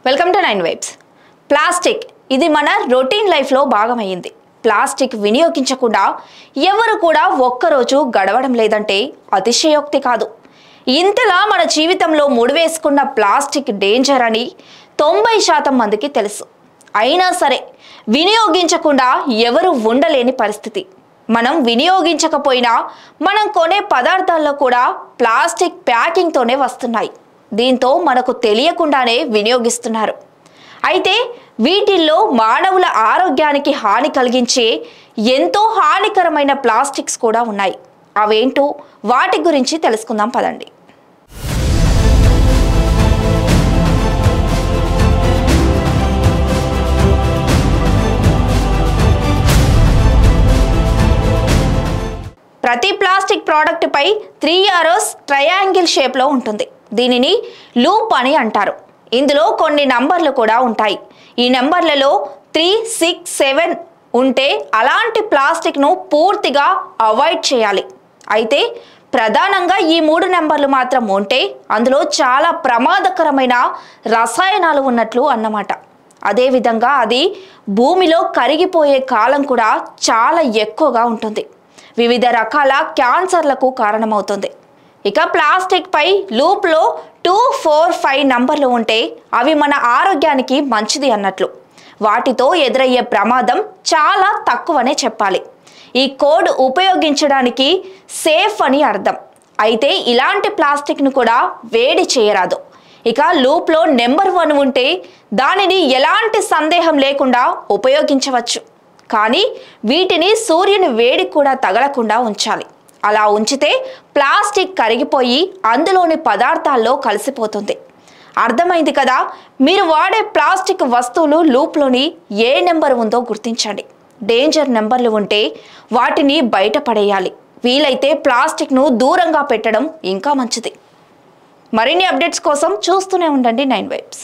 Welcome to 9 vibes. Plastic ఇది మన routine లైఫ్లో భాగమైంది. ప్లాస్టిక్ వినియోగించకుండా ఎవరు కూడా ఒక్కరోజు గడవడం లేదంటే అతిశయోక్తి కాదు. ఇంతలా మన జీవితంలో ముడివేసుకున్న ప్లాస్టిక్ డేంజర్ అని 90% మందికి తెలుసు. అయినా సరే వినియోగించకుండా ఎవరు ఉండలేని పరిస్థితి. మనం వినియోగించకపోయినా మనం కొనే పదార్థాల్లో కూడా ప్లాస్టిక్ ప్యాకింగ్తోనే వస్తున్నాయి. దీంతో మనకు తెలియకుండానే వినియోగిస్తున్నారు. అయితే వీటిల్లో మానవుల ఆరోగ్యానికి హాని కలిగించే ఎంతో హానికరమైన ప్లాస్టిక్స్ కూడా ఉన్నాయి. అవేంటో వాటి గురించి తెలుసుకుందాం పదండి. ప్రతి ప్లాస్టిక్ ప్రోడక్ట్ పై 3 ఆరోస్ ట్రయాంగిల్ షేప్లో ఉంటుంది. దీనిని లూప్ అని అంటారు. ఇందులో కొన్ని నంబర్లు కూడా ఉంటాయి. ఈ నంబర్లలో 3, 6, 7 ఉంటే అలాంటి ప్లాస్టిక్ను పూర్తిగా అవాయిడ్ చేయాలి. అయితే ప్రధానంగా ఈ 3 నెంబర్లు మాత్రం ఉంటే అందులో చాలా ప్రమాదకరమైన రసాయనాలు ఉన్నట్లు అన్నమాట. అదేవిధంగా అది భూమిలో కరిగిపోయే కాలం కూడా చాలా ఎక్కువగా ఉంటుంది. వివిధ రకాల క్యాన్సర్లకు కారణమవుతుంది. ఇక ప్లాస్టిక్ పై లూప్లో 2, 4, 5 నంబర్లు ఉంటే అవి మన ఆరోగ్యానికి మంచిది అన్నట్లు. వాటితో ఎదురయ్యే ప్రమాదం చాలా తక్కువనే చెప్పాలి. ఈ కోడ్ ఉపయోగించడానికి సేఫ్ అని అర్థం. అయితే ఇలాంటి ప్లాస్టిక్ను కూడా వేడి చేయరాదు. ఇక లూప్లో నెంబర్ 1 ఉంటే దానిని ఎలాంటి సందేహం లేకుండా ఉపయోగించవచ్చు. కానీ వీటిని సూర్యుని వేడి కూడా తగలకుండా ఉంచాలి. అలా ఉంచితే ప్లాస్టిక్ కరిగిపోయి అందులోని పదార్థాల్లో కలిసిపోతుంది. అర్థమైంది కదా? మీరు వాడే ప్లాస్టిక్ వస్తువులు లూప్లోని ఏ నెంబర్ ఉందో గుర్తించండి. డేంజర్ నెంబర్లు ఉంటే వాటిని బయటపడేయాలి. వీలైతే ప్లాస్టిక్ను దూరంగా పెట్టడం ఇంకా మంచిది. మరిన్ని అప్డేట్స్ కోసం చూస్తూనే ఉండండి 9 వైబ్స్.